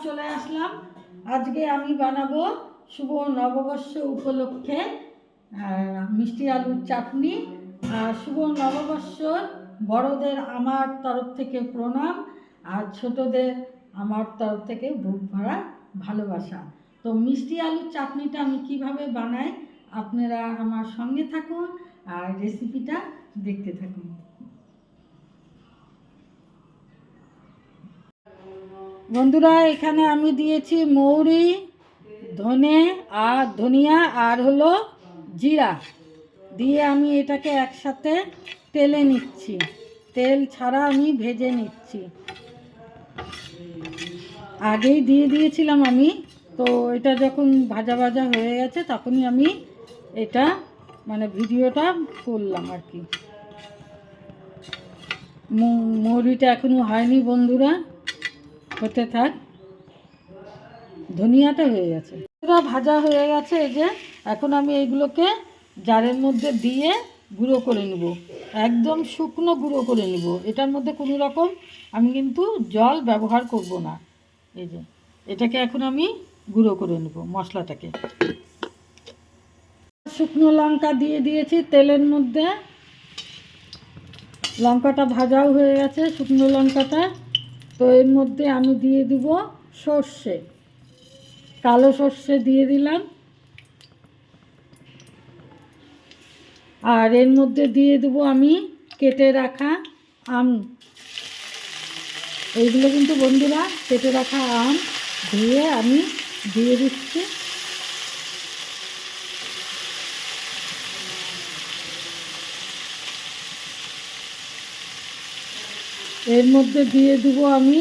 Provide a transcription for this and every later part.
চলে আসলাম। আজকে আমি বানাবো শুভ নববর্ষ উপলক্ষে মিষ্টি আলুর চাটনি। শুভ নববর্ষ, বড়দের আমার তরফ থেকে প্রণাম, আর ছোটদের আমার তরফ থেকে বুক ভরা ভালোবাসা। তো মিষ্টি আলুর চাটনিটা আমি কিভাবে বানাই আপনারা আমার সঙ্গে থাকুন আর রেসিপিটা দেখতে থাকুন। বন্ধুরা, এখানে আমি দিয়েছি মৌরি, ধনিয়া আর হলো জিরা দিয়ে আমি এটাকে একসাথে তেলে নিচ্ছি। তেল ছাড়া আমি ভেজে নিচ্ছি। আগেই দিয়ে দিয়েছিলাম আমি, তো এটা যখন ভাজা ভাজা হয়ে গেছে তখনই আমি এটা ভিডিওটা করলাম আর কি। মৌরিটা এখনো হয়নি বন্ধুরা, হতে থাক। ধনিয়াটা হয়ে গেছে, ভাজা হয়ে গেছে। এই যে এখন আমি এইগুলোকে জারের মধ্যে দিয়ে গুঁড়ো করে নেব, একদম শুকনো গুঁড়ো করে নেব। এটার মধ্যে কোনো রকম আমি কিন্তু জল ব্যবহার করব না। এই যে এটাকে এখন আমি গুঁড়ো করে নেব মশলাটাকে। শুকনো লঙ্কা দিয়ে দিয়েছি তেলের মধ্যে, লঙ্কাটা ভাজাও হয়ে গেছে শুকনো লঙ্কাটা। তো এর মধ্যে আমি দিয়ে দিব সর্ষে, কালো সর্ষে দিয়ে দিলাম। আর এর মধ্যে দিয়ে দেবো আমি কেটে রাখা আম। এইগুলো কিন্তু বন্ধুরা কেটে রাখা আম ধুয়ে আমি দিয়ে দিচ্ছি। এর মধ্যে দিয়ে দেবো আমি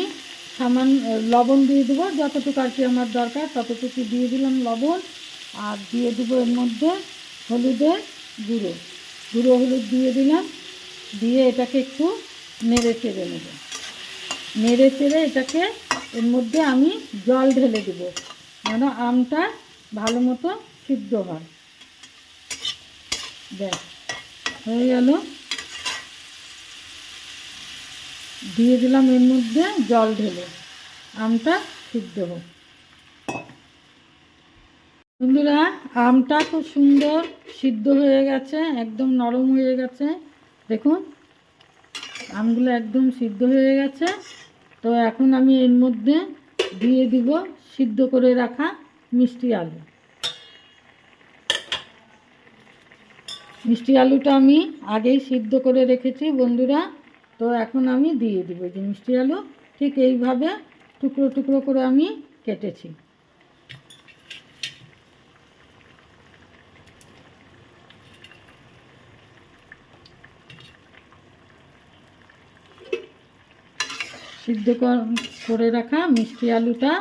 সামান্য লবণ দিয়ে দেবো, যতটুকু আর কি আমার দরকার ততটুকু দিয়ে দিলাম লবণ। আর দিয়ে দেবো এর মধ্যে হলুদের গুঁড়ো, হলুদ দিয়ে দিলাম। দিয়ে এটাকে একটু নেড়ে চেড়ে নেব। নেড়ে চেড়ে এটাকে এর মধ্যে আমি জল ঢেলে দেবো, যেন আমটা ভালো মতো সিদ্ধ হয়। ব্যাস হয়ে গেল। দিয়ে দিলাম এর মধ্যে জল ঢেলে, আমটা সিদ্ধ হোক। বন্ধুরা, আমটা খুব সুন্দর সিদ্ধ হয়ে গেছে, একদম নরম হয়ে গেছে। দেখুন আমগুলো একদম সিদ্ধ হয়ে গেছে। তো এখন আমি এর মধ্যে দিয়ে দিব সিদ্ধ করে রাখা মিষ্টি আলু। মিষ্টি আলুটা আমি আগেই সিদ্ধ করে রেখেছি বন্ধুরা। তো এখন আমি দিয়ে দিব যে মিষ্টি আলু ঠিক এইভাবে টুকরো টুকরো করে আমি কেটেছি। সিদ্ধ করে রাখা মিষ্টি আলুটা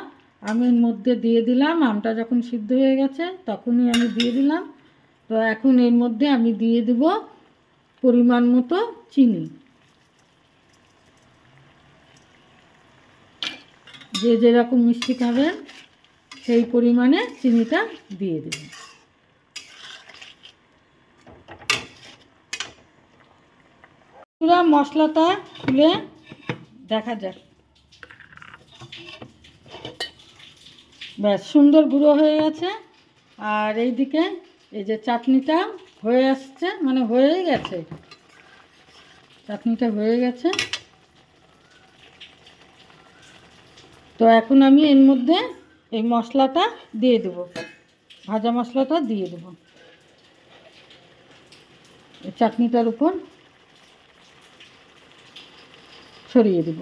আমি এর মধ্যে দিয়ে দিলাম। আমটা যখন সিদ্ধ হয়ে গেছে তখনই আমি দিয়ে দিলাম। তো এখন এর মধ্যে আমি দিয়ে দেব পরিমাণ মতো চিনি। যে যেরকম মিষ্টি খাবেন সেই পরিমাণে চিনিটা দিয়ে দেবেন। পুরো মশলাটা খুলে দেখা যাক। ব্যাস সুন্দর গুঁড়ো হয়ে গেছে। আর এইদিকে এই যে চাটনিটা হয়ে আসছে, হয়েই গেছে, চাটনিটা হয়ে গেছে। তো এখন আমি এর মধ্যে এই মশলাটা দিয়ে দেব, ভাজা মশলাটা দিয়ে দেব এই চাটনিটার উপর ছড়িয়ে দেব।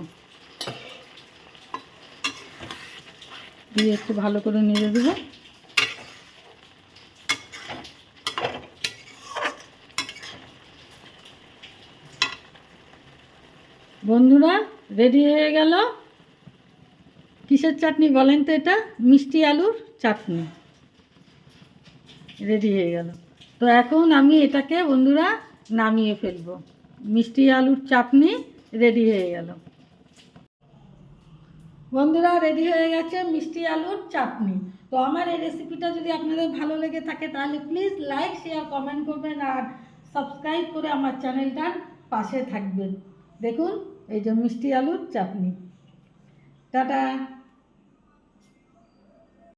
দিয়ে একটু ভালো করে নেড়ে দেব। বন্ধুরা, রেডি হয়ে গেল। কিসের চাটনি বলেন তো? এটা মিষ্টি আলুর চাটনি রেডি হয়ে গেল। তো এখন আমি এটাকে বন্ধুরা নামিয়ে ফেলবো। মিষ্টি আলুর চাটনি রেডি হয়ে গেল। বন্ধুরা, রেডি হয়ে গেছে মিষ্টি আলুর চাটনি। তো আমার এই রেসিপিটা যদি আপনাদের ভালো লেগে থাকে তাহলে প্লিজ লাইক, শেয়ার, কমেন্ট করবেন আর সাবস্ক্রাইব করে আমার চ্যানেলটার পাশে থাকবেন। দেখুন এই যে মিষ্টি আলুর চাটনি। টাটা।